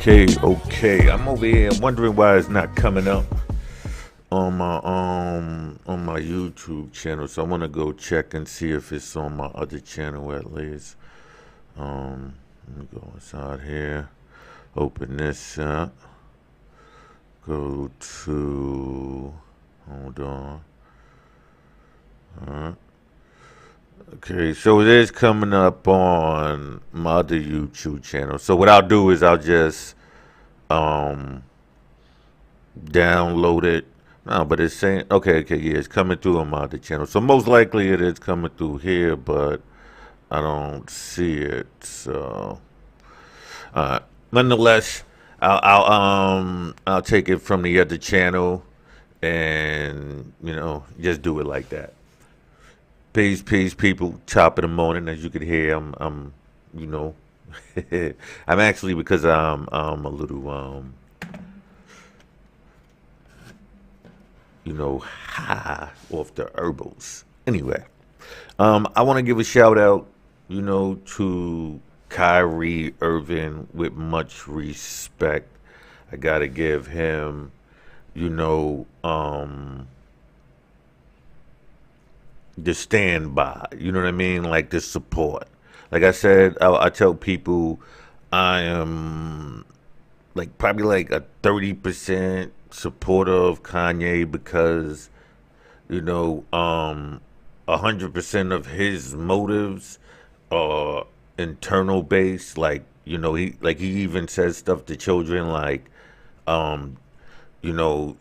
Okay. I'm over here wondering why it's not coming up on my YouTube channel. So I want to go check and see if it's on my other channel at least. Let me go inside here. Open this up. Go to. Hold on. Okay, so it is coming up on my other YouTube channel. So what I'll do is I'll just um download it. No, but it's saying yeah, it's coming through on my other channel. So most likely it is coming through here, but I don't see it. So nonetheless, I'll take it from the other channel and just do it like that. Peace, people. Top of the morning, as you can hear, I'm you know, I'm actually because I'm a little high off the herbals. Anyway, I want to give a shout out, to Kyrie Irving with much respect. I gotta give him, you know, um, the standby. You know what I mean? Like the support. Like I said, I tell people I am like probably like a 30% supporter of Kanye because you know, 100% of his motives are internal based. Like, he even says stuff to children like, um, you don't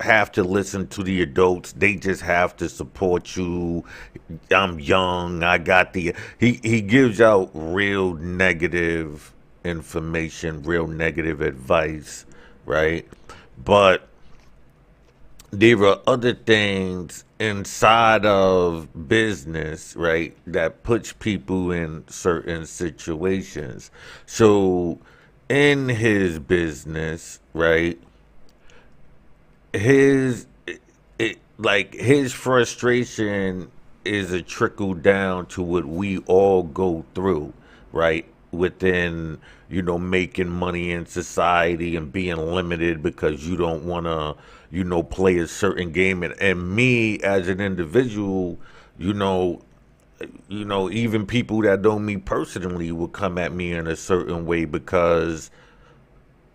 have to listen to the adults. They just have to support you. I'm young. I got the. He gives out real negative information, real negative advice, right? But there are other things inside of business, right, that puts people in certain situations. So, in his business, right, his like his frustration is a trickle down to what we all go through, right? Within, making money in society and being limited because you don't want to, play a certain game. And me as an individual, you know, even people that know me personally will come at me in a certain way because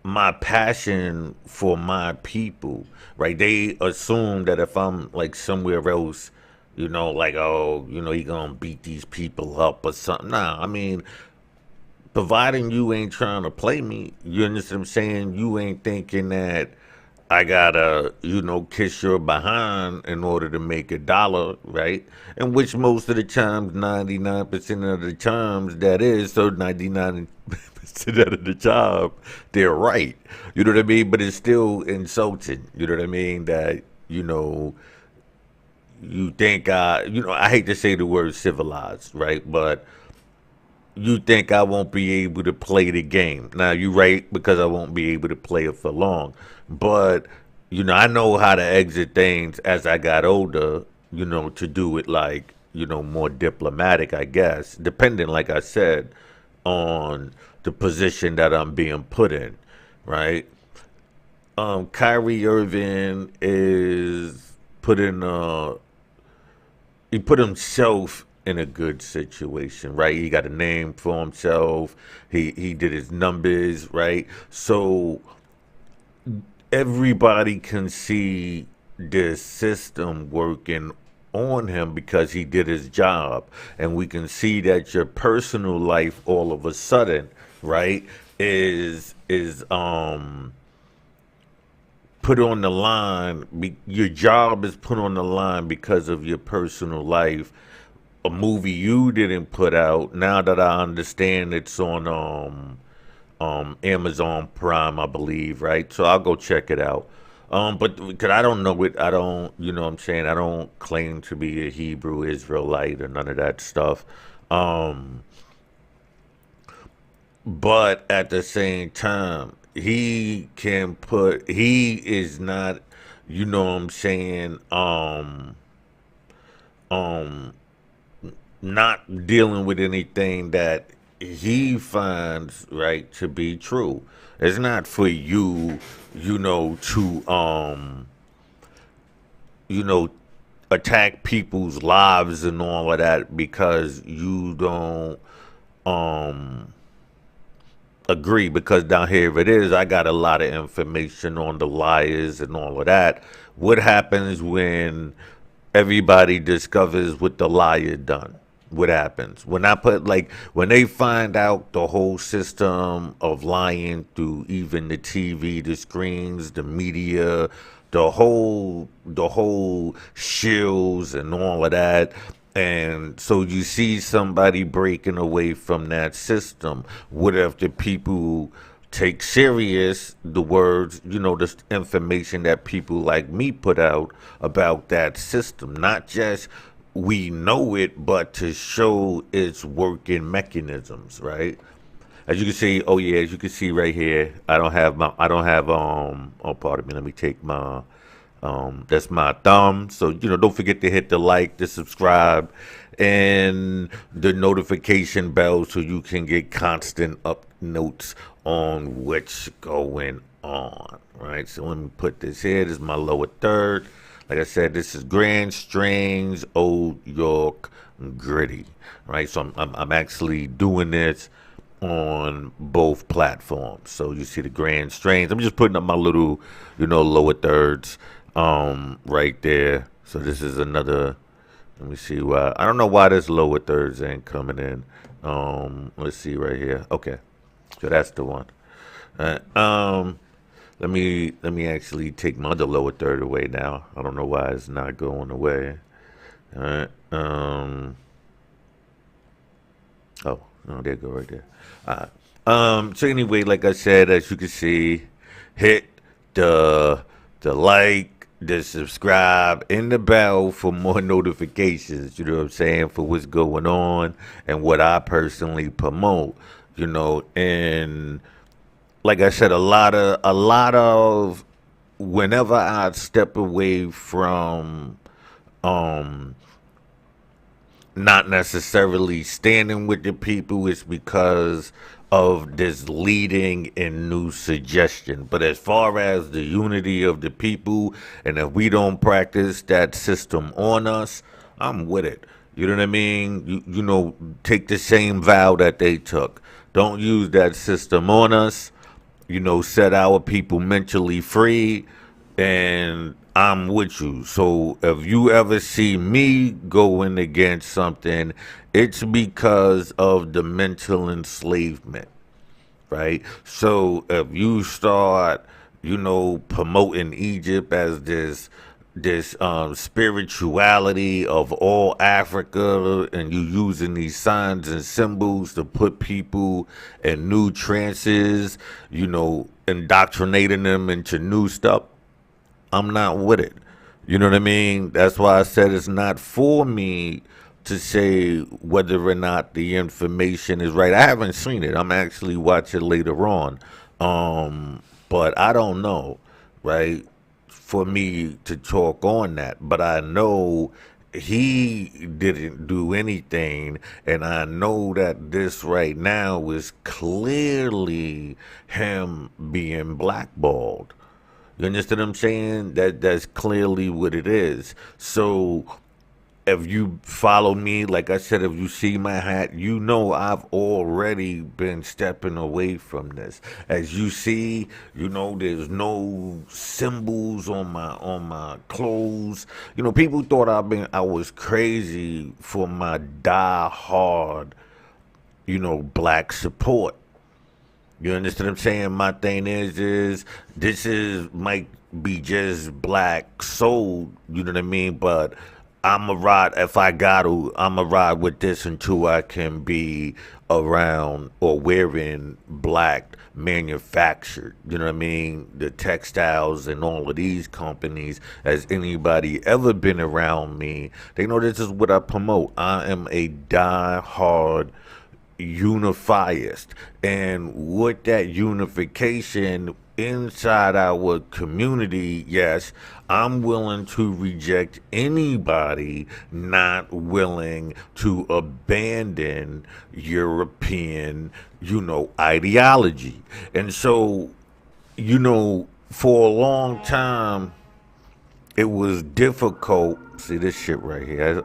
my passion for my people, right? They assume that if I'm like somewhere else, like, oh, he gonna beat these people up or something. Nah, I mean, providing you ain't trying to play me, you understand what I'm saying? You ain't thinking that I gotta, kiss your behind in order to make $1, right? And which most of the times, 99% of the times, that is, so 99% of the job, they're right. You know what I mean? But it's still insulting. You know what I mean? That, you think I hate to say the word civilized, right? But you think I won't be able to play the game. Now, you're right because I won't be able to play it for long. But, I know how to exit things as I got older, to do it like, more diplomatic, I guess, depending, like I said, on the position that I'm being put in, right? Kyrie Irving is put in he put himself in a good situation, right? He got a name for himself. He did his numbers, right? So everybody can see the system working on him because he did his job. And we can see that your personal life all of a sudden, right, is put on the line. Your job is put on the line because of your personal life. A movie you didn't put out. Now that I understand, it's on Amazon Prime, I believe, right? So I'll go check it out. But because I don't know it, I don't, what I'm saying, I don't claim to be a Hebrew Israelite or none of that stuff. Um, but at the same time, he is not, what I'm saying, um, not dealing with anything that he finds right to be true. It's not for you, to you know, attack people's lives and all of that because you don't um agree. Because down here it is, I got a lot of information on the liars and all of that. What happens when everybody discovers what the liar done? What happens when I put like when they find out the whole system of lying through even the TV, the screens, the media, the whole shills and all of that. And so you see somebody breaking away from that system. What if the people take serious the words, the information that people like me put out about that system? Not just we know it, but to show its working mechanisms, right? As you can see, oh yeah, as you can see right here, I don't have, oh, pardon me, let me take my, that's my thumb. So, don't forget to hit the like, the subscribe, and the notification bell so you can get constant up notes on what's going on, right? So let me put this here. This is my lower third. Like I said, this is Grand Strange Old York Gritty, right? So I'm actually doing this on both platforms. So you see the Grand Strange. I'm just putting up my little, lower thirds, right there. So this is another. Let me see why. I don't know why this lower thirds ain't coming in. Let's see right here. Okay, so that's the one. Let me actually take my other lower third away now. I don't know why it's not going away. All right. Oh, no, there you go right there. All right. So anyway, like I said, as you can see, hit the like, the subscribe, and the bell for more notifications. You know what I'm saying, for what's going on and what I personally promote. And like I said, a lot of whenever I step away from um not necessarily standing with the people, it's because of this leading and new suggestion. But as far as the unity of the people, and if we don't practice that system on us, I'm with it. You know what I mean? Take the same vow that they took. Don't use that system on us. Set our people mentally free, and I'm with you. So if you ever see me going against something, it's because of the mental enslavement, right? So if you start, promoting Egypt as this spirituality of all Africa, and you using these signs and symbols to put people in new trances, indoctrinating them into new stuff, I'm not with it. You know what I mean? That's why I said it's not for me to say whether or not the information is right. I haven't seen it. I'm actually watching later on. But I don't know, right? For me to talk on that. But I know he didn't do anything, and I know that this right now is clearly him being blackballed. You understand what I'm saying? That's clearly what it is. So if you follow me, like I said, if you see my hat, I've already been stepping away from this. As you see, there's no symbols on my clothes. People thought I was crazy for my die hard, black support. You understand what I'm saying? My thing is this is might be just black soul, you know what I mean? But I'm a ride, if I got to, I'm a ride with this until I can be around or wearing black manufactured, you know what I mean? The textiles and all of these companies, has anybody ever been around me, they know this is what I promote. I am a die hard unifiest, and with that unification, inside our community, yes, I'm willing to reject anybody not willing to abandon European, ideology. And so, for a long time, it was difficult. See this shit right here,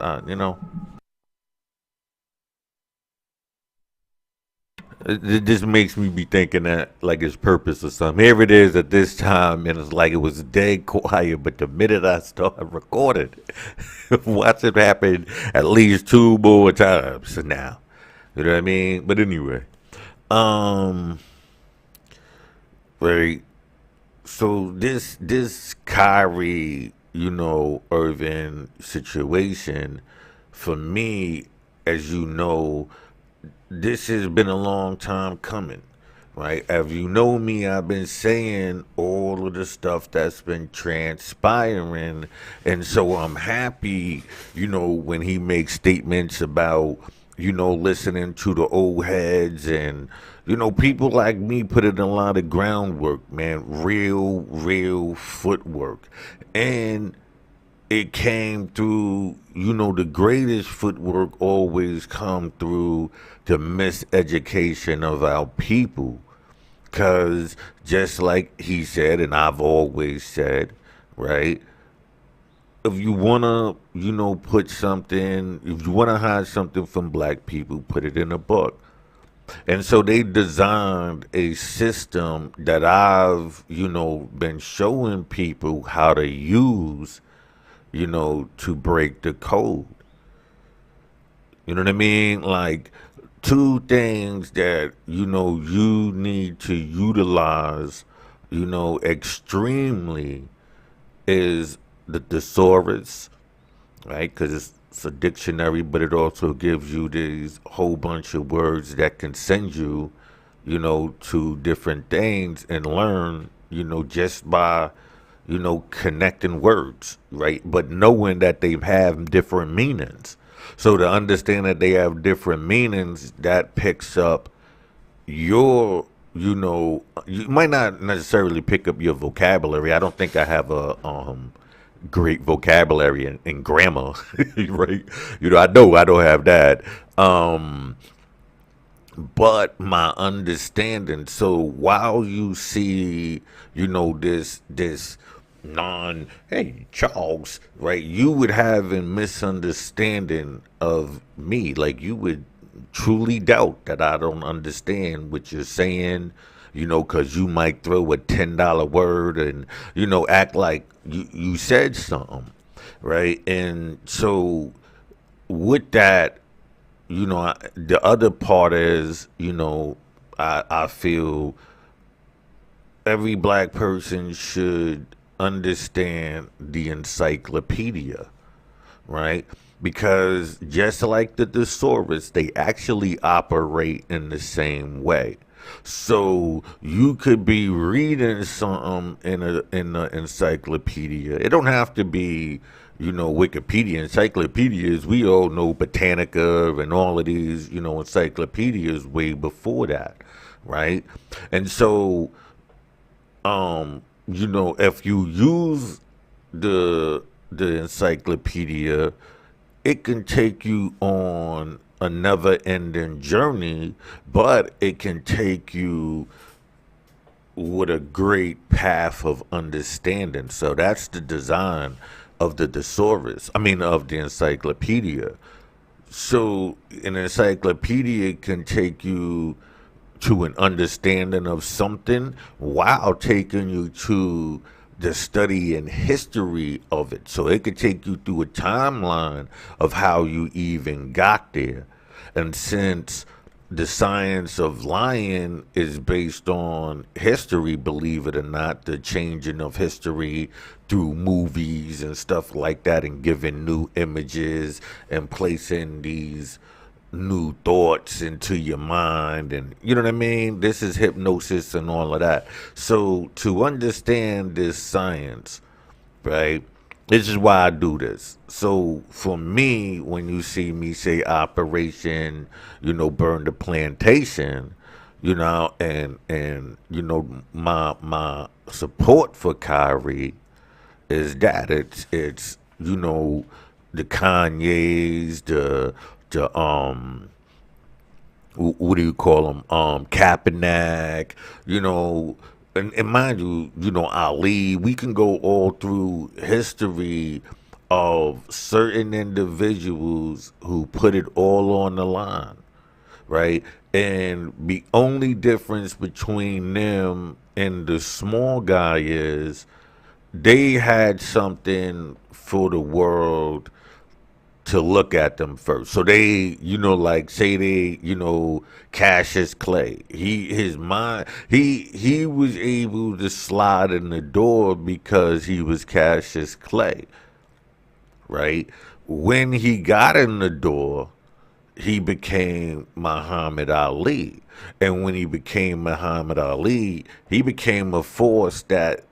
it just makes me be thinking that like it's purpose or something. Here it is at this time, and it's like it was dead quiet. But the minute I started recording, watch it happen at least two more times now. You know what I mean? But anyway, um, right. So this Kyrie, Irving situation, for me, as you know, this has been a long time coming, right? As you know me, I've been saying all of the stuff that's been transpiring, and so I'm happy, when he makes statements about, listening to the old heads and. People like me put in a lot of groundwork, man, real footwork. And it came through, the greatest footwork always come through the miseducation of our people. Because just like he said, and I've always said, right? If you want to, put something, if you want to hide something from black people, put it in a book. And so they designed a system that I've, been showing people how to use, to break the code. You know what I mean? Like two things that, you need to utilize, extremely is the thesaurus, right? Because it's a dictionary, but it also gives you these whole bunch of words that can send you, to different things and learn, just by, connecting words, right? But knowing that they have different meanings. So to understand that they have different meanings, that picks up your, you might not necessarily pick up your vocabulary. I don't think I have a great vocabulary and grammar, right? I don't have that. Um, but my understanding. So while you see, this non, hey Charles, right? You would have a misunderstanding of me. Like you would truly doubt that I don't understand what you're saying. Because you might throw a $10 word and act like you said something, right? And so with that, the other part is, I feel every black person should understand the encyclopedia, right? Because just like the thesaurus, they actually operate in the same way. So you could be reading something in the encyclopedia. It don't have to be, Wikipedia. Encyclopedias, we all know Britannica and all of these, encyclopedias way before that, right? And so if you use the encyclopedia, it can take you on a never ending journey, but it can take you with a great path of understanding. So that's the design of the thesaurus. I mean, of the encyclopedia. So an encyclopedia can take you to an understanding of something while taking you to the study and history of it. So it could take you through a timeline of how you even got there. And since the science of lying is based on history, believe it or not, the changing of history through movies and stuff like that, and giving new images and placing these new thoughts into your mind, and you know what I mean? This is hypnosis and all of that. So to understand this science, right? This is why I do this. So for me, when you see me say Operation, burn the plantation, and my support for Kyrie is that it's the Kanyes, the what do you call them? Kaepernick, you know, and mind you, Ali. We can go all through history of certain individuals who put it all on the line, right? And the only difference between them and the small guy is they had something for the world to look at them first. So they, like say they, Cassius Clay. His mind he was able to slide in the door because he was Cassius Clay, right? When he got in the door, he became Muhammad Ali. And when he became Muhammad Ali, he became a force that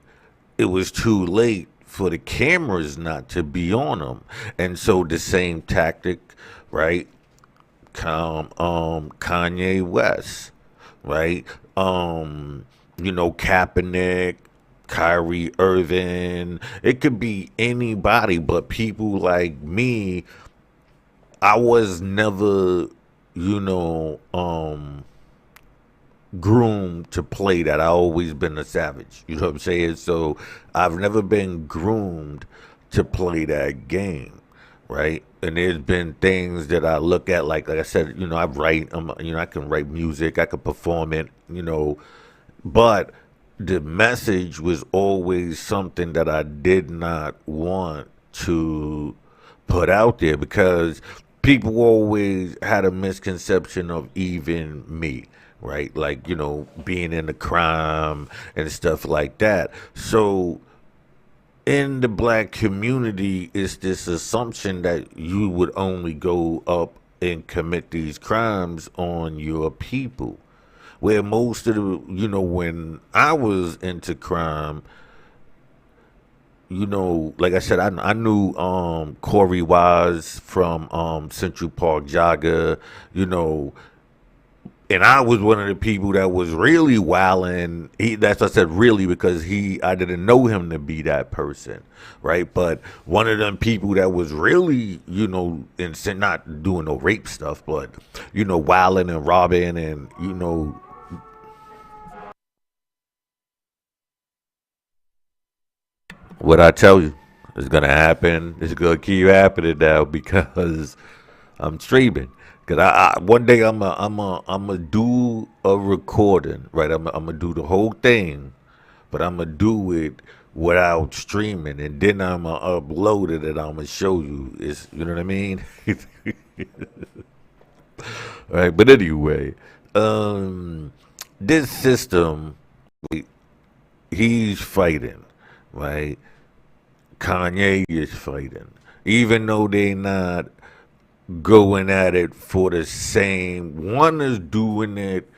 it was too late for the cameras not to be on him. And so the same tactic, right? Kanye West, right? Kaepernick, Kyrie Irving. It could be anybody, but people like me, I was never, you know, um, groomed to play that. I always been a savage. You know what I'm saying? So I've never been groomed to play that game, right? And there's been things that I look at, like I said, I write, I can write music, I can perform it, but the message was always something that I did not want to put out there because people always had a misconception of even me, right? Like, being in the crime and stuff like that. So in the black community, it's this assumption that you would only go up and commit these crimes on your people. Where most of the, when I was into crime, like I said, I knew Corey Wise from Central Park Jogger, you know, and I was one of the people that was really wilding. That's I said really because I didn't know him to be that person, right? But one of them people that was really, not doing no rape stuff, but wilding and robbing and what I tell you is gonna happen. It's gonna keep happening now because I'm streaming. Cause one day I'm a do a recording, right? I'm gonna do the whole thing, but I'm gonna do it without streaming, and then I'm gonna upload it, and I'm gonna show you. It's you know what I mean? All right, but anyway, um, this system he's fighting, right? Kanye is fighting, even though they not going at it for the same. One is doing it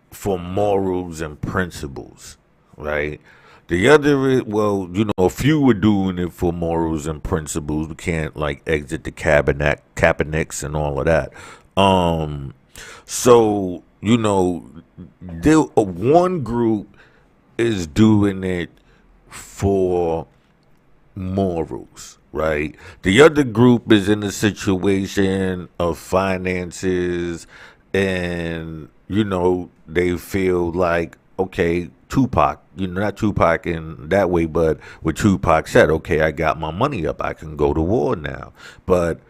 for morals and principles, right? The other is, well, a few were doing it for morals and principles. We can't like exit the cabinets and all of that. Um, so one group is doing it for morals, right? The other group is in a situation of finances and, they feel like, okay, Tupac, not Tupac in that way, but what Tupac said, okay, I got my money up, I can go to war now. But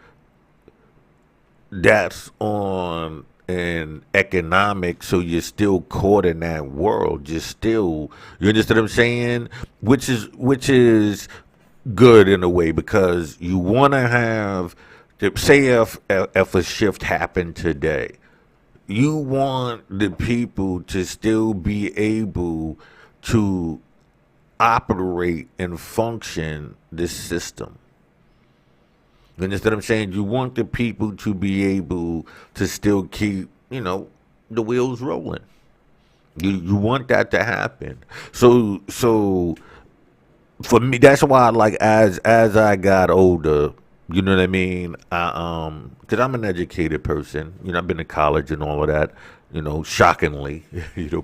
that's on an economic, so you're still caught in that world. You're still, you understand what I'm saying? Which is good in a way because you want to have, say if a shift happened today, you want the people to still be able to operate and function this system. You understand what I'm saying? You want the people to be able to still keep, the wheels rolling. You want that to happen. So for me, that's why like as I got older, you know what I mean. Because I'm an educated person. I've been to college and all of that. shockingly.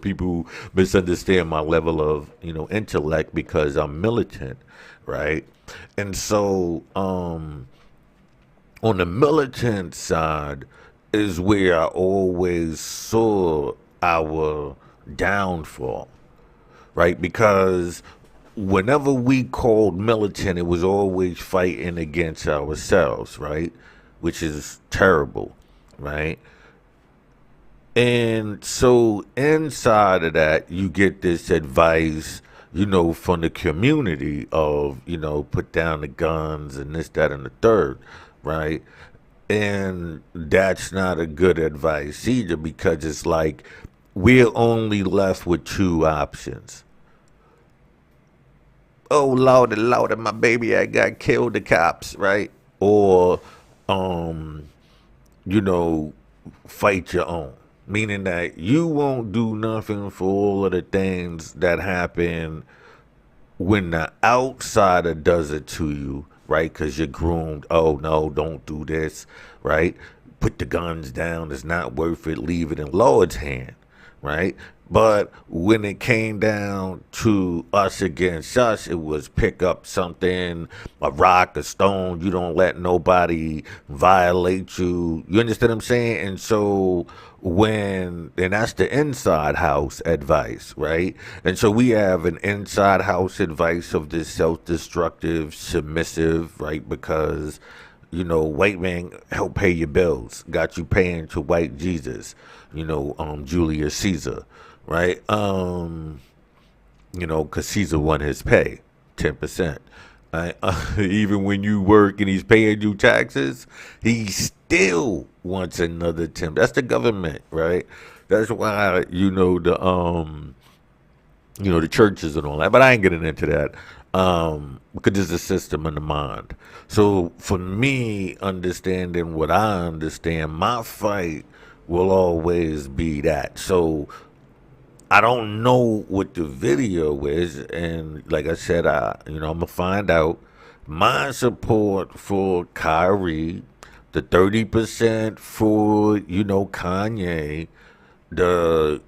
People misunderstand my level of, intellect because I'm militant, right? And so, on the militant side is where I always saw our downfall, right? Because whenever we called militant, it was always fighting against ourselves, right? Which is terrible, right? And so inside of that, you get this advice, from the community of, put down the guns and this, that, and the third, right? And that's not a good advice either because it's like we're only left with two options. Oh, Lordy, Lordy, my baby, I got killed the cops, right? Or, um, you know, fight your own. Meaning that you won't do nothing for all of the things that happen when the outsider does it to you, right? Because you're groomed. Oh, no, don't do this, right? Put the guns down. It's not worth it. Leave it in Lord's hand, right? But when it came down to us against us, it was pick up something, a rock, a stone. You don't let nobody violate you. You understand what I'm saying? And so and that's the inside house advice, right? And so we have an inside house advice of this self-destructive, submissive, right? Because white man help pay your bills, got you paying to white Jesus, Julius Caesar, right? Because Caesar won his pay, 10%. Right? Even when you work and he's paying you taxes, he still wants another 10. That's the government, right? That's why the churches and all that. But I ain't getting into that because there's a system in the mind. So for me, understanding what I understand, my fight will always be that. So I don't know what the video is, and like I said, I'm gonna find out. My support for Kyrie, the 30% for Kanye, the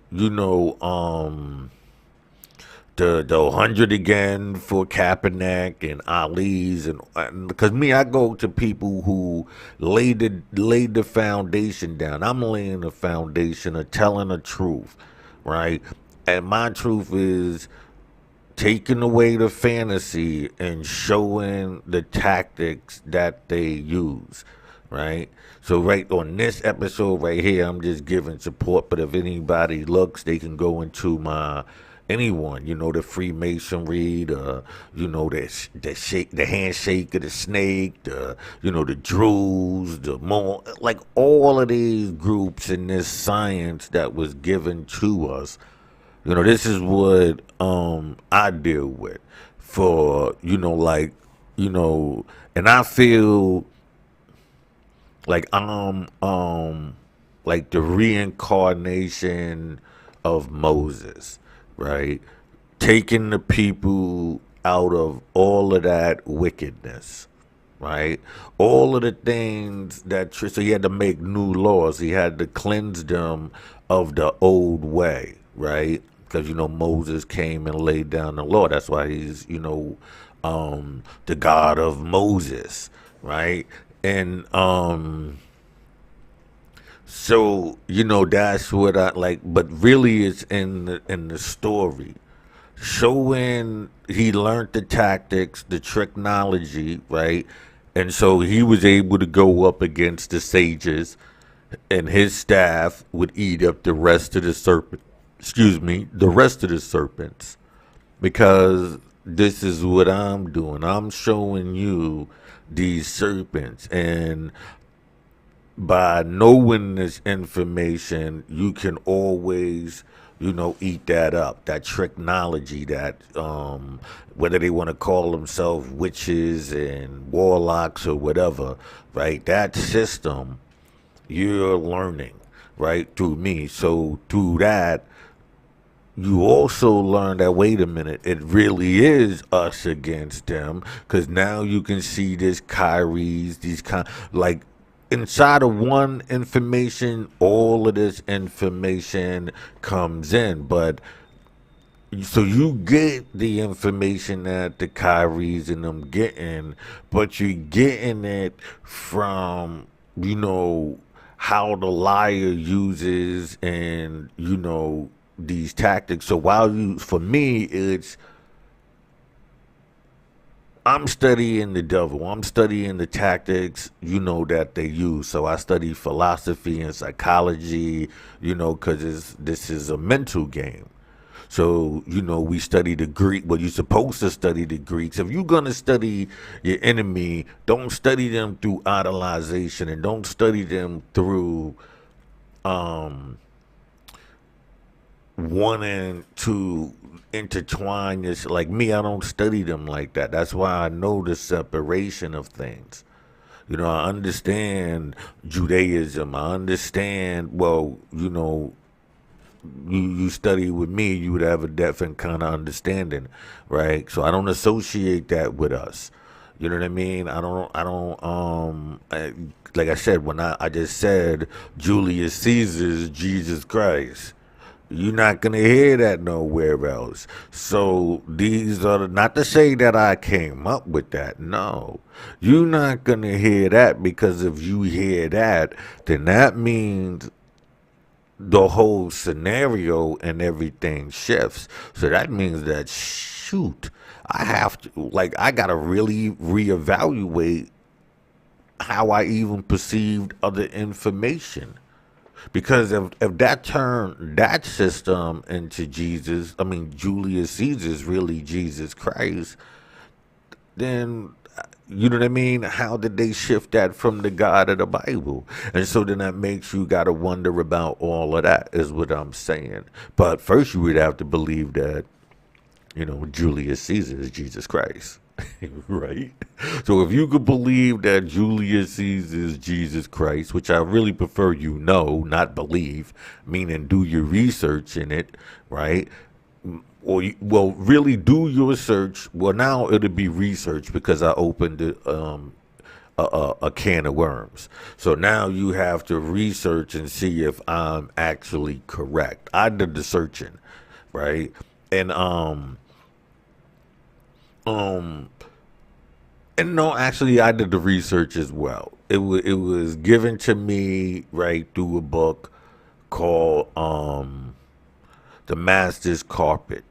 the 100 again for Kaepernick and Ali's, and because I go to people who laid the foundation down. I'm laying the foundation of telling the truth, right? And my truth is taking away the fantasy and showing the tactics that they use, right? So right on this episode right here, I'm just giving support. But if anybody looks, they can go into my anyone, the Freemasonry, the handshake of the snake, the Druze, the more like all of these groups in this science that was given to us. This is what I deal with for and I feel like I'm like the reincarnation of Moses, right? Taking the people out of all of that wickedness, right? All of the things so he had to make new laws. He had to cleanse them of the old way, right? Because Moses came and laid down the law. That's why he's the God of Moses, right? And so that's what I like. But really, it's in the story, showing he learned the tactics, the technology, right? And so he was able to go up against the sages, and his staff would eat up the rest of the the rest of the serpents, because this is what I'm doing. I'm showing you these serpents, and by knowing this information, you can always, eat that up. That technology, that whether they want to call themselves witches and warlocks or whatever, right? That system you're learning, right, through me. So through that, you also learn that, wait a minute, it really is us against them, because now you can see this Kyrie's, these kind, like, inside of one information, all of this information comes in. But so you get the information that the Kyries and them getting, but you're getting it from, how the liar uses and, these tactics. So for me, I'm studying the devil. I'm studying the tactics, that they use. So I study philosophy and psychology, because this is a mental game. So, we study the Greek. Well, you're supposed to study the Greeks. If you're going to study your enemy, don't study them through idolization and don't study them through wanting to intertwine this. Like me, I don't study them like that. That's why I know the separation of things. I understand Judaism. I understand, well, you study with me, you would have a different kind of understanding, right? So I don't associate that with us. You know what I mean? Like I said, when I just said Julius Caesar's Jesus Christ, you're not gonna hear that nowhere else. So these are not to say that I came up with that. No, you're not gonna hear that, because if you hear that, then that means the whole scenario and everything shifts. So that means that, shoot, I gotta really reevaluate how I even perceived other information. Because if that turned that system into Jesus, I mean, Julius Caesar's really Jesus Christ, then, you know what I mean? How did they shift that from the God of the Bible? And so then that makes you got to wonder about all of that, is what I'm saying. But first, you would have to believe that, Julius Caesar is Jesus Christ. Right? So if you could believe that Julius Caesar is Jesus Christ, which I really prefer not believe, meaning do your research in it, right? Well, really do your search. Well, now it'll be research because I opened a can of worms. So now you have to research and see if I'm actually correct. I did the searching, right? And um, and no, actually, I did the research as well. It was given to me right through a book called The Master's Carpet,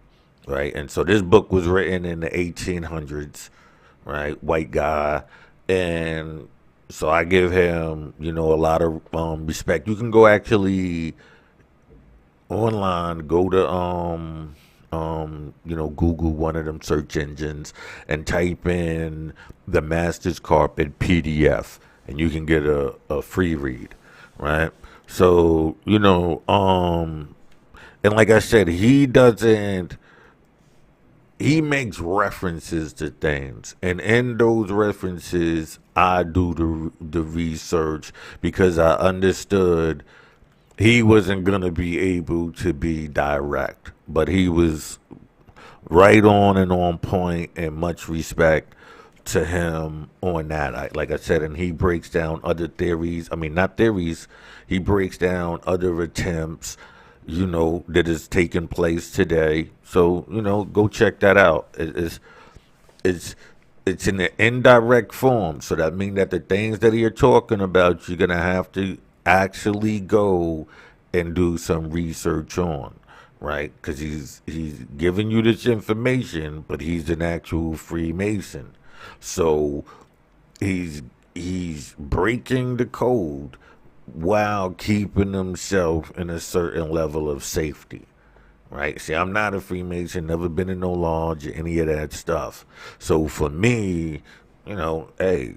right? And so this book was written in the 1800s, right? White guy, and so I give him, a lot of respect. You can go actually online, go to Google one of them search engines and type in the Master's Carpet PDF, and you can get a free read, right? So, and like I said, he makes references to things, and in those references, I do the research because I understood he wasn't going to be able to be direct, but he was right on and on point, and much respect to him on that. Like I said, and he breaks down other theories. I mean, not theories. He breaks down other attempts, that is taking place today. So, go check that out. It's in an indirect form. So that means that the things that you're talking about, you're going to have to actually go and do some research on, right? Because he's giving you this information, but he's an actual Freemason. So he's breaking the code while keeping himself in a certain level of safety. Right? See, I'm not a Freemason, never been in no lodge or any of that stuff. So for me, hey,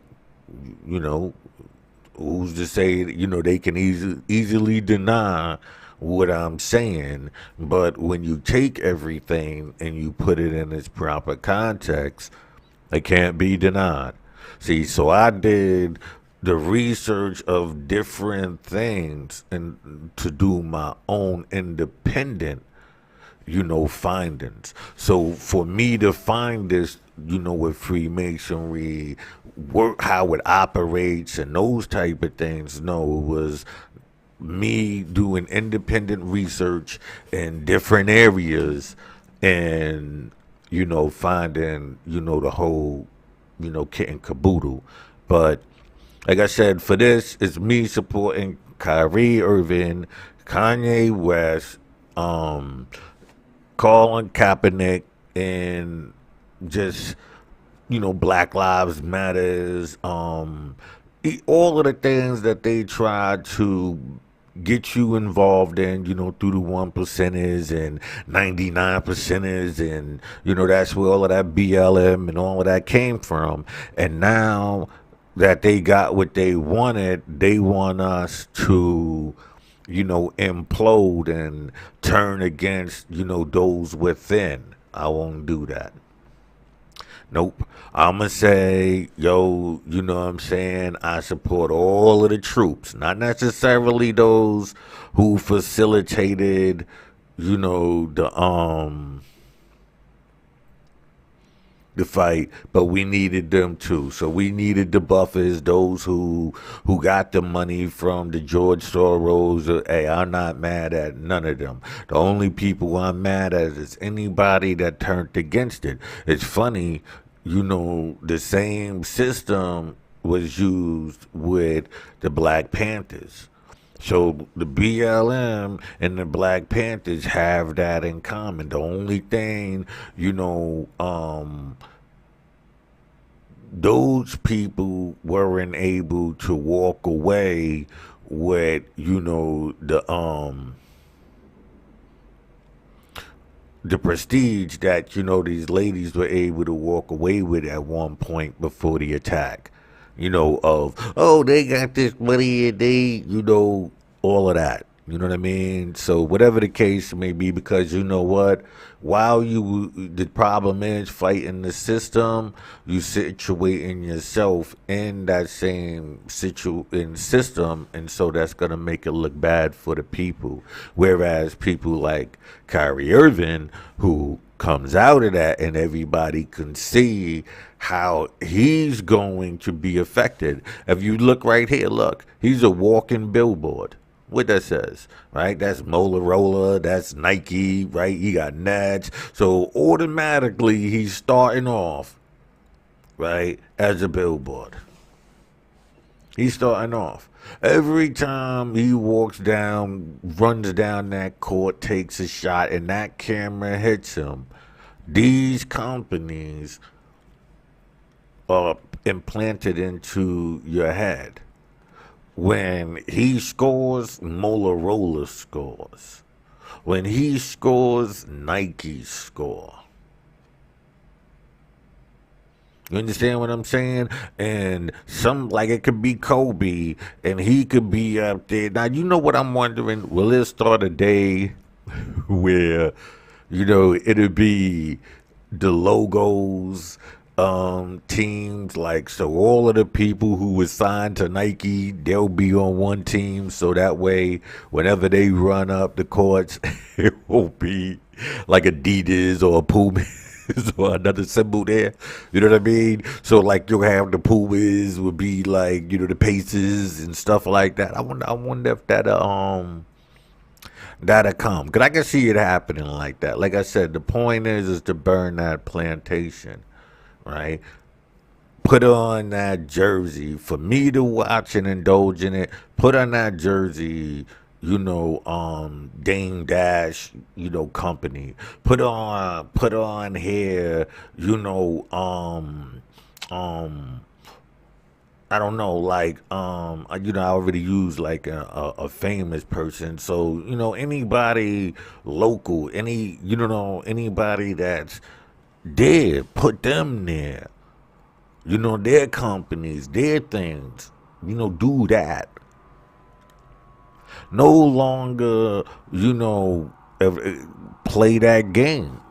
who's to say, they can easily deny what I'm saying. But when you take everything and you put it in its proper context, it can't be denied. See, so I did the research of different things and to do my own independent, findings. So for me to find this with Freemasonry, work, how it operates, and those type of things. No, it was me doing independent research in different areas and finding the whole kit and caboodle. But like I said, for this, it's me supporting Kyrie Irving, Kanye West, um, Colin Kaepernick, and just Black Lives Matters, all of the things that they try to get you involved in, through the 1%ers and 99%ers, and that's where all of that BLM and all of that came from. And now that they got what they wanted, they want us to implode and turn against, those within. I won't do that. Nope. I'm going to say, yo, you know what I'm saying? I support all of the troops, not necessarily those who facilitated, the fight, but we needed them too. So we needed the buffers, those who got the money from the George Soros. Hey, I'm not mad at none of them. The only people I'm mad at is anybody that turned against it. It's funny, the same system was used with the Black Panthers. So the BLM and the Black Panthers have that in common. The only thing, those people weren't able to walk away with, the prestige that these ladies were able to walk away with at one point before the attack. Of, oh, they got this money and they, all of that. You know what I mean? So whatever the case may be, because you know what, while the problem is fighting the system, you situating yourself in that same system, and so that's gonna make it look bad for the people. Whereas people like Kyrie Irving, who comes out of that, and everybody can see how he's going to be affected. If you look right here, look, he's a walking billboard. What that says, right? That's Motorola, that's Nike, right? He got Nats. So automatically he's starting off, right, as a billboard. He's starting off. Every time he walks down, runs down that court, takes a shot, and that camera hits him, these companies are implanted into your head. When he scores, Motorola scores. When he scores, Nike score. You understand what I'm saying? And like it could be Kobe, and he could be up there. Now, you know what I'm wondering? Will it start a day where, it'll be the logos, teams, like, so all of the people who were signed to Nike, they'll be on one team, so that way whenever they run up the courts, it won't be like Adidas or Puma or another symbol there. You know what I mean? So like you'll have the Pumas would be like, the Paces and stuff like that. I wonder if that'll come, because I can see it happening like that. Like I said, the point is to burn that plantation, right? Put on that jersey for me to watch and indulge in it. Put on that jersey, Dame Dash, company. Put on here, I don't know, like, I already use like a famous person. So, anybody local, anybody that's dead, put them there. Their companies, their things, do that. No longer, play that game.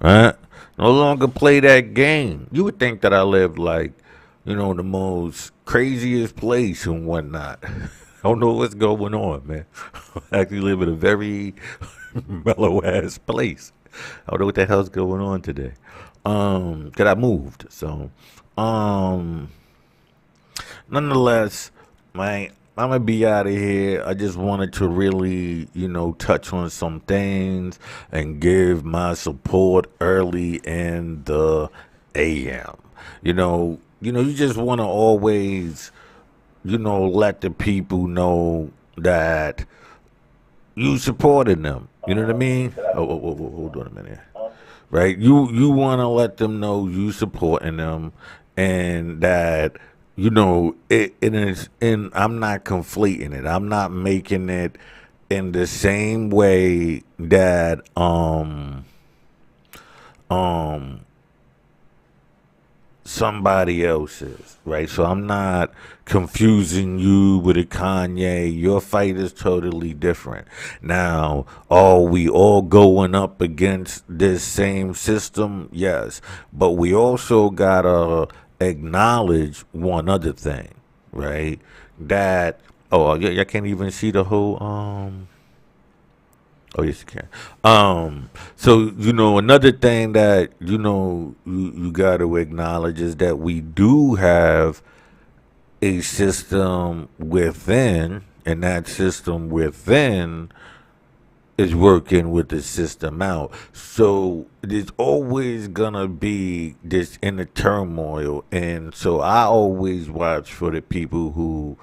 Right? No no longer play that game. You would think that I lived like, the most craziest place and whatnot. I don't know what's going on, man. I actually live in a very mellow ass place. I don't know what the hell's going on today. Cause I moved. So, um, nonetheless, man, I'm gonna be out of here. I just wanted to really, touch on some things and give my support early in the AM. You just want to always, let the people know that you supported them. You know what I mean? Oh, hold on a minute. Right? You want to let them know you supporting them, and that it is. And I'm not conflating it. I'm not making it in the same way that um somebody else's, right? So I'm not confusing you with a Kanye. Your fight is totally different. Now, are we all going up against this same system? Yes. But we also gotta acknowledge one other thing, right? That, oh, yeah, I can't even see the whole, oh yes, you can. So another thing that you got to acknowledge is that we do have a system within, and that system within is working with the system out. So there's always gonna be this inner turmoil, and so I always watch for the people who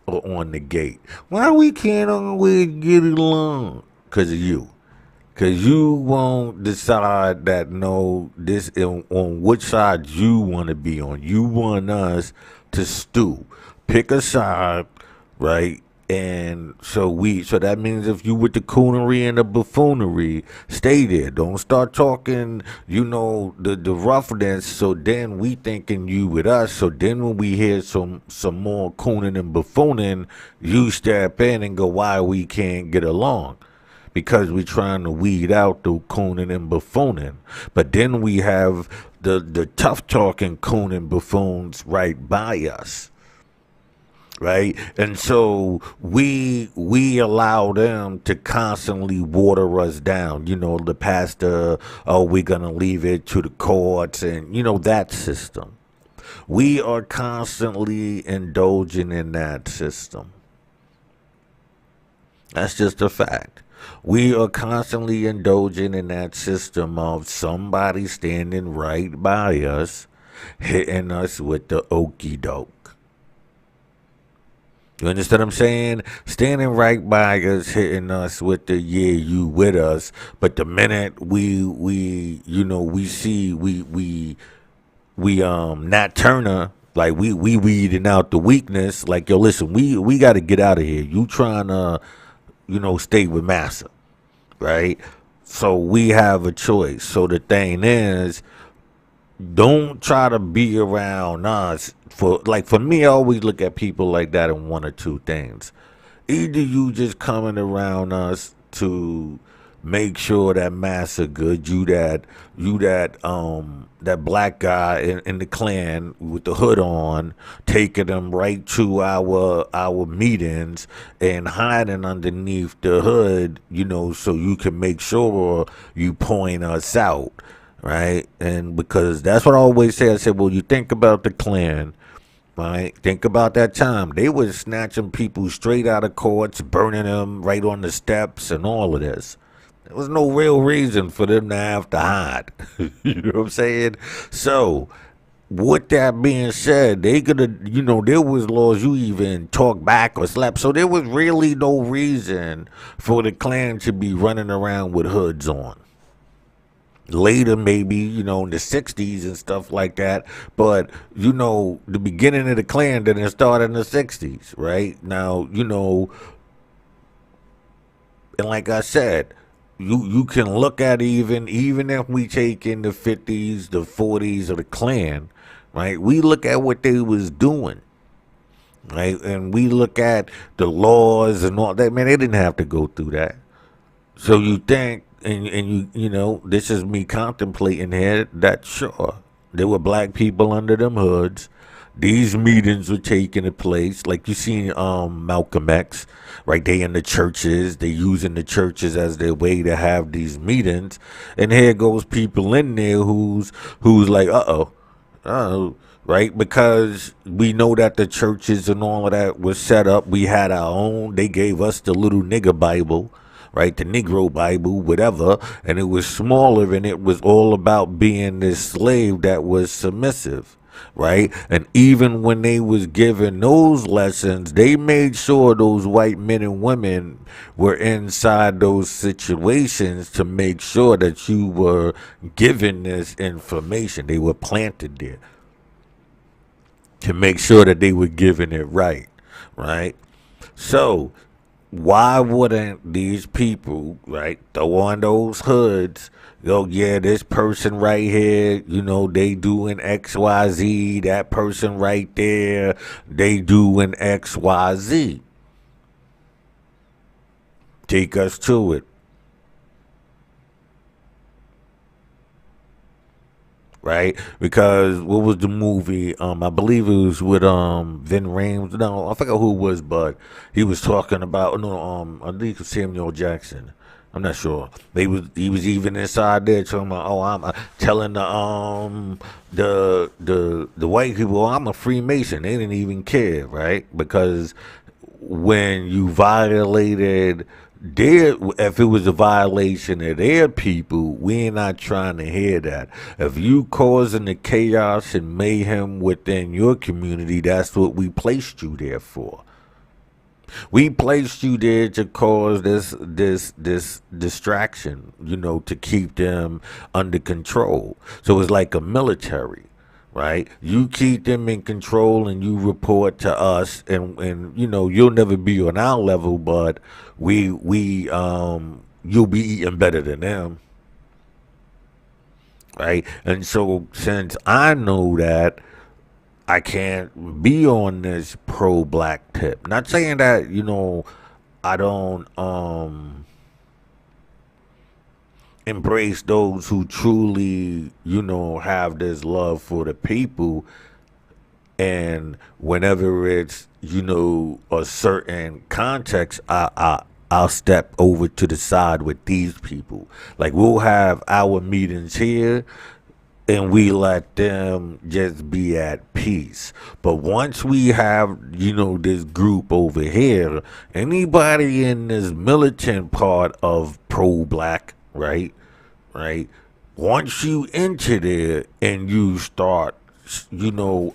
are on the gate. Why we can't always get along? Because of you. Because you won't decide that no, on which side you want to be on. You want us to stew. Pick a side, right? And so that means if you with the coonery and the buffoonery, stay there. Don't start talking, the roughness. So then we thinking you with us. So then when we hear some more cooning and buffooning, you step in and go, why we can't get along? Because we're trying to weed out the cooning and buffooning. But then we have the tough talking cooning buffoons right by us. Right? And so we allow them to constantly water us down. The pastor, oh, we're gonna leave it to the courts, and that system. We are constantly indulging in that system. That's just a fact. We are constantly indulging in that system of somebody standing right by us, hitting us with the okey doke. You understand what I'm saying? Standing right by us, hitting us with the yeah, you with us. But the minute we see Nat Turner, like we weeding out the weakness. Like, yo, listen, we got to get out of here. You trying to stay with Massa, right? So we have a choice. So the thing is, don't try to be around us. For me, I always look at people like that in one or two things. Either you just coming around us to make sure that Massa good, that black guy in the Klan with the hood on, taking them right to our meetings and hiding underneath the hood, so you can make sure you point us out, right? And because that's what I always say. I said, well, you think about the Klan. Right, think about that time. They was snatching people straight out of courts, burning them right on the steps, and all of this. There was no real reason for them to have to hide. You know what I'm saying? So, with that being said, they could have, there was laws you even talk back or slap. So there was really no reason for the Klan to be running around with hoods on. Later, maybe, in the 60s and stuff like that. But, the beginning of the Klan didn't start in the 60s, right? Now, and like I said, you can look at even if we take in the 50s, the 40s of the Klan, right? We look at what they was doing, right? And we look at the laws and all that. Man, they didn't have to go through that. So you think and you know, this is me contemplating here that sure there were black people under them hoods. These meetings were taking place, like you seen Malcolm X, right? They in the churches, they using the churches as their way to have these meetings, and here goes people in there who's like, oh, right? Because we know that the churches and all of that was set up. We had our own. They gave us the little nigger Bible, right? The Negro Bible, whatever. And it was smaller and it was all about being this slave that was submissive. Right, and even when they was given those lessons, they made sure those white men and women were inside those situations to make sure that you were given this information. They were planted there to make sure that they were giving it right, right? So why wouldn't these people, right, throw on those hoods, go, yeah, this person right here, you know, they doing XYZ, that person right there, they doing XYZ. Take us to it. Right? Because what was the movie? I believe it was with Vin Rames. No, I forgot who it was, but he was talking about no, I think it was Samuel Jackson. I'm not sure. He was even inside there talking about, oh, I'm telling the white people, oh, I'm a Freemason. They didn't even care, right? Because when you violated their, if it was a violation of their people, we're not trying to hear that. If you causing the chaos and mayhem within your community, that's what we placed you there for. We placed you there to cause this distraction, you know, to keep them under control. So it's like a military, right? You keep them in control and you report to us, and you know, you'll never be on our level, but we you'll be eating better than them, right? And so since I know that, I can't be on this pro black tip. Not saying that, you know, I don't embrace those who truly, you know, have this love for the people, and whenever it's, you know, a certain context, I'll step over to the side with these people. Like we'll have our meetings here and we let them just be at peace. But once we have, you know, this group over here, anybody in this militant part of pro black, right? Right? Once you enter there and you start, you know,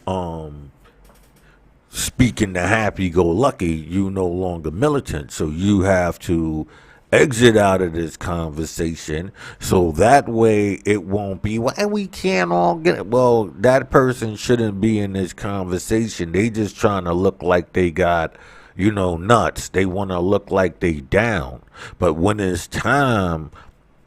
speaking the happy go lucky, you no longer militant. So you have to exit out of this conversation so that way it won't be why we can't all get it. Well, that person shouldn't be in this conversation. They just trying to look like they got, you know, nuts. They want to look like they down. But when it's time,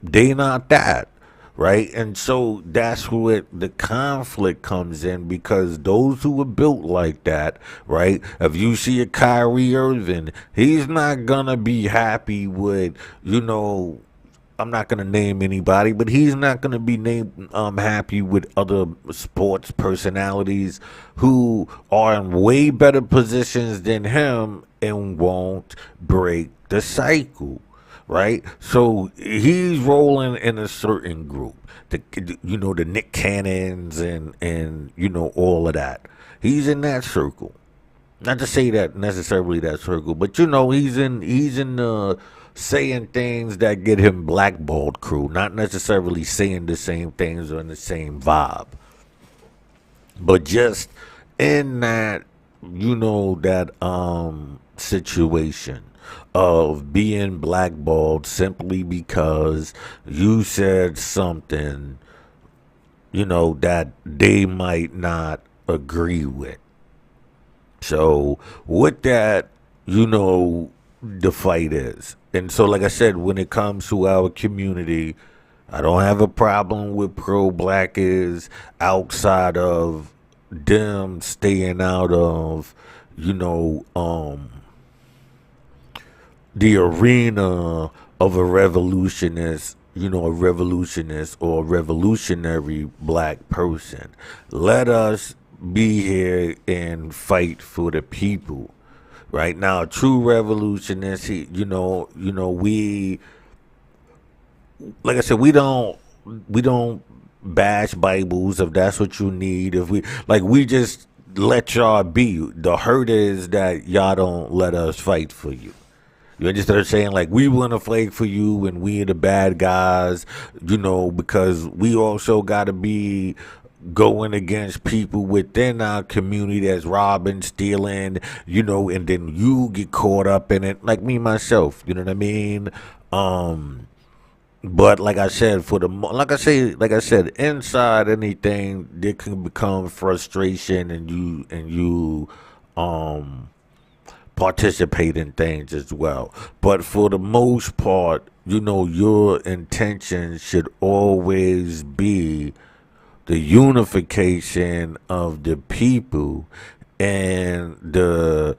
they not that, right? And so that's where the conflict comes in, because those who are built like that, right? If you see a Kyrie Irving, he's not gonna be happy with, you know, I'm not gonna name anybody, but he's not gonna be happy with other sports personalities who are in way better positions than him and won't break the cycle, right? So he's rolling in a certain group, you know, the Nick Cannons and you know, all of that. He's in that circle. Not to say that necessarily that circle, but you know, he's in saying things that get him blackballed crew. Not necessarily saying the same things or in the same vibe, but just in that, you know, that situation of being blackballed simply because you said something, you know, that they might not agree with. So with that, you know, the fight is. And so like I said, when it comes to our community, I don't have a problem with pro black is outside of them staying out of, you know, the arena of a revolutionist a revolutionist or revolutionary black person. Let us be here and fight for the people. Right now, a true revolutionist, we, like I said, we don't bash Bibles if that's what you need. If we just let y'all be. The hurt is that y'all don't let us fight for you. You understand what I'm saying? Like, we want to fight for you and we are the bad guys, because we also got to be going against people within our community that's robbing, stealing, and then you get caught up in it, like me myself. You know what I mean? But like I said, like I said, inside anything, there can become frustration, and you um participate in things as well. But for the most part, your intention should always be the unification of the people and the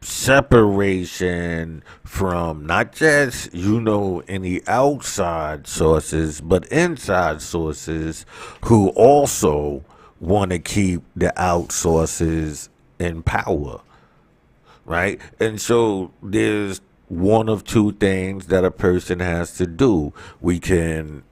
separation from not just any outside sources but inside sources who also want to keep the outsources in power, right? And so there's one of two things that a person has to do. We can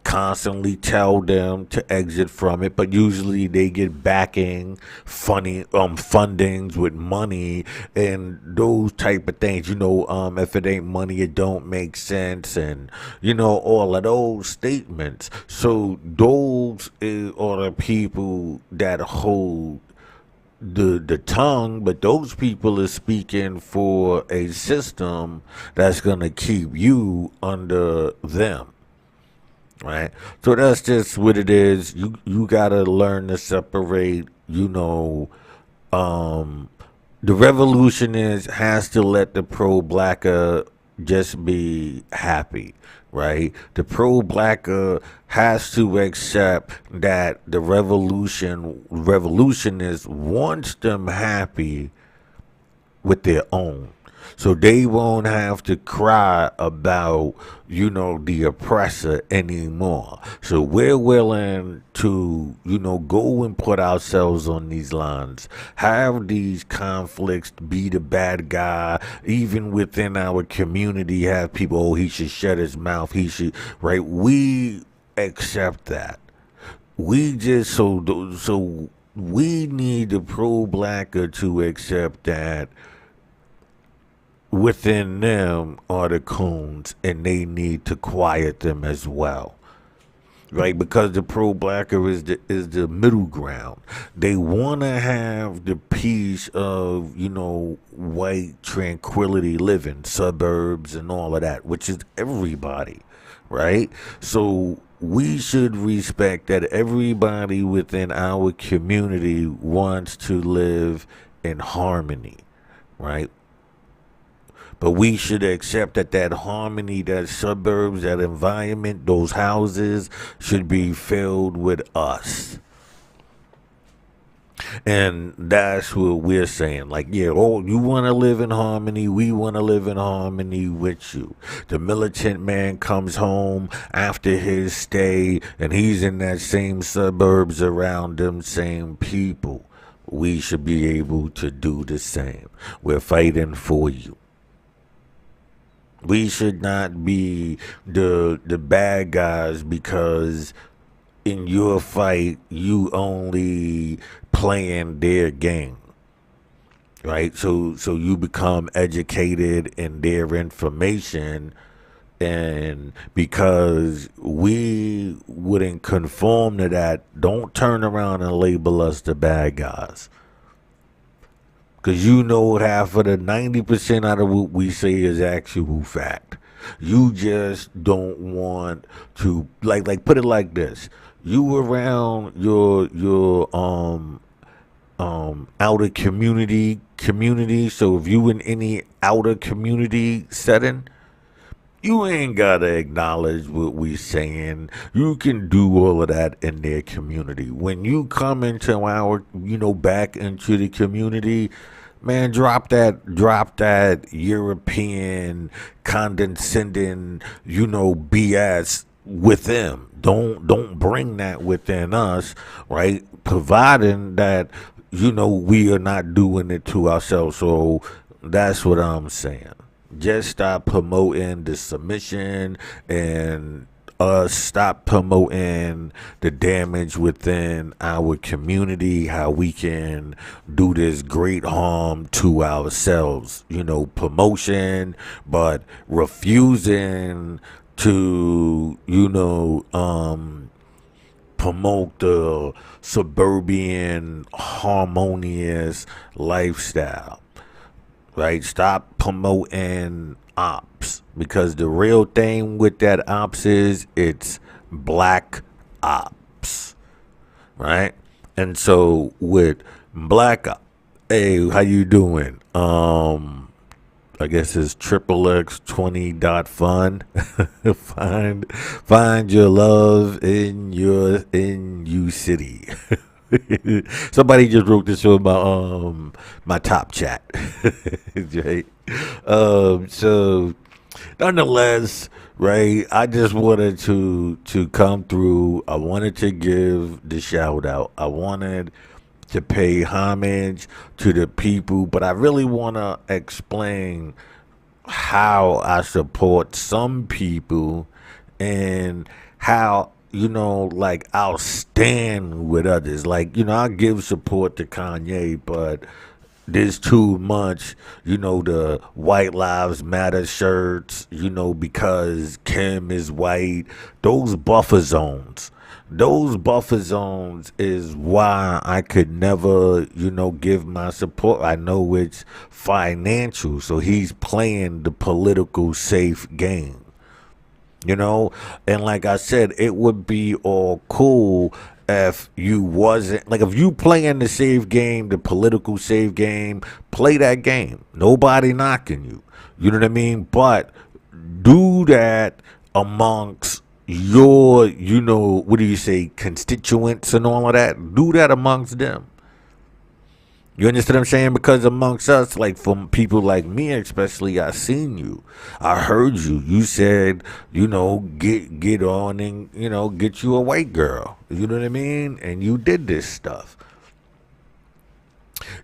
constantly tell them to exit from it, but usually they get backing, fundings with money and those type of things. If it ain't money, it don't make sense, and all of those statements. So those are the people that hold the tongue, but those people are speaking for a system that's gonna keep you under them. Right? So that's just what it is. You gotta learn to separate, um the revolutionist has to let the pro blacker just be happy, right? The pro blacker has to accept that the revolutionist wants them happy with their own. So they won't have to cry about, the oppressor anymore. So we're willing to, go and put ourselves on these lines, have these conflicts, be the bad guy, even within our community, have people, oh, he should shut his mouth, he should, right? We accept that. We just, so we need the pro blacker to accept that within them are the coons and they need to quiet them as well, right? Because the pro blacker is the middle ground. They want to have the peace of white tranquility living, suburbs and all of that, which is everybody, right? So we should respect that everybody within our community wants to live in harmony, right? But we should accept that harmony, that suburbs, that environment, those houses should be filled with us. And that's what we're saying. Like, yeah, oh, you want to live in harmony. We want to live in harmony with you. The militant man comes home after his stay and he's in that same suburbs around them same people. We should be able to do the same. We're fighting for you. We should not be the bad guys because in your fight you only playing their game, right? So you become educated in their information, and because we wouldn't conform to that, don't turn around and label us the bad guys. Because half of the 90% out of what we say is actual fact. You just don't want to like put it like this. You around your outer community. So if you in any outer community setting, you ain't gotta acknowledge what we saying. You can do all of that in their community. When you come into back into the community, Man, drop that European condescending, BS with them. Don't bring that within us, right? Providing that, we are not doing it to ourselves. So that's what I'm saying. Just stop promoting the submission and stop promoting the damage within our community, how we can do this great harm to ourselves. Promotion, but refusing to, promote the suburban harmonious lifestyle, right? Stop promoting ops, because the real thing with that ops is it's black ops, right? And so with black ops, hey, how you doing? I guess it's triple X 20.fun. Find your love in you city. Somebody just wrote this on my top chat. Right? So nonetheless, right, I just wanted to come through. I wanted to give the shout out. I wanted to pay homage to the people, but I really want to explain how I support some people and how, like, I'll stand with others. Like, I give support to Kanye, but there's too much, the White Lives Matter shirts, because Kim is white. Those buffer zones. Those buffer zones is why I could never, give my support. I know it's financial, so he's playing the political safe game. And like I said, it would be all cool if you wasn't, like, if you playing the safe game, the political safe game, play that game. Nobody knocking you. You know what I mean? But do that amongst your, what do you say, constituents and all of that. Do that amongst them. You understand what I'm saying? Because amongst us, like, from people like me especially, I seen you. I heard you. You said, get on and, get you a white girl. You know what I mean? And you did this stuff.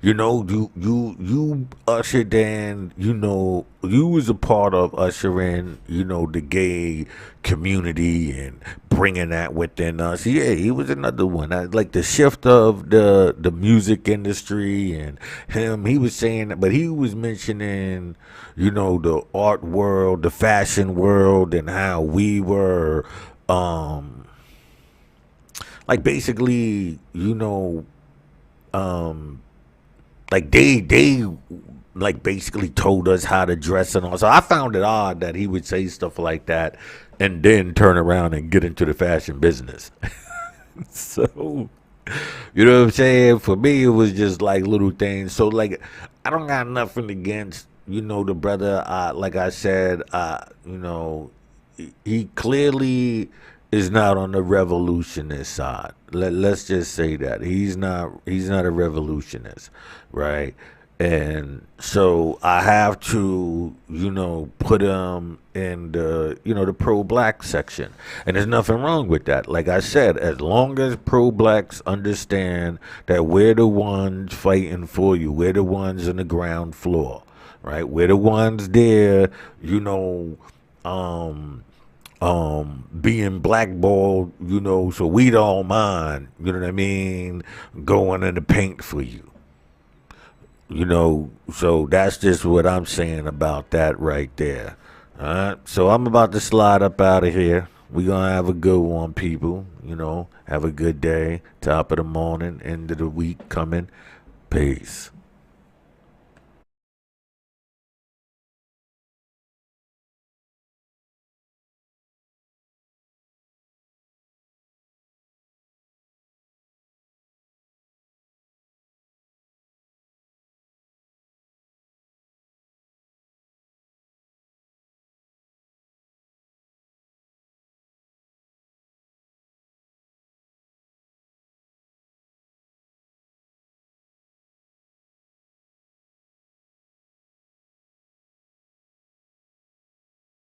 You ushered in, you was a part of ushering, the gay community and bringing that within us. Yeah, he was another one. Like the shift of the music industry and him, he was saying that, but he was mentioning, the art world, the fashion world, and how we were, like, basically, like they like basically told us how to dress and all. So I found it odd that he would say stuff like that and then turn around and get into the fashion business. So, you know what I'm saying? For me, it was just like little things. So, like, I don't got nothing against, the brother. Like I said, he clearly is not on the revolutionist side. Let's just say that he's not a revolutionist, right? And so I have to, put him in the, the pro-black section. And there's nothing wrong with that. Like I said, as long as pro-blacks understand that we're the ones fighting for you, we're the ones on the ground floor, right? We're the ones there, being blackballed, so we don't mind, you know what I mean, going in the paint for you. So that's just what I'm saying about that right there. All right. So I'm about to slide up out of here. We're going to have a good one, people. Have a good day. Top of the morning, end of the week coming. Peace.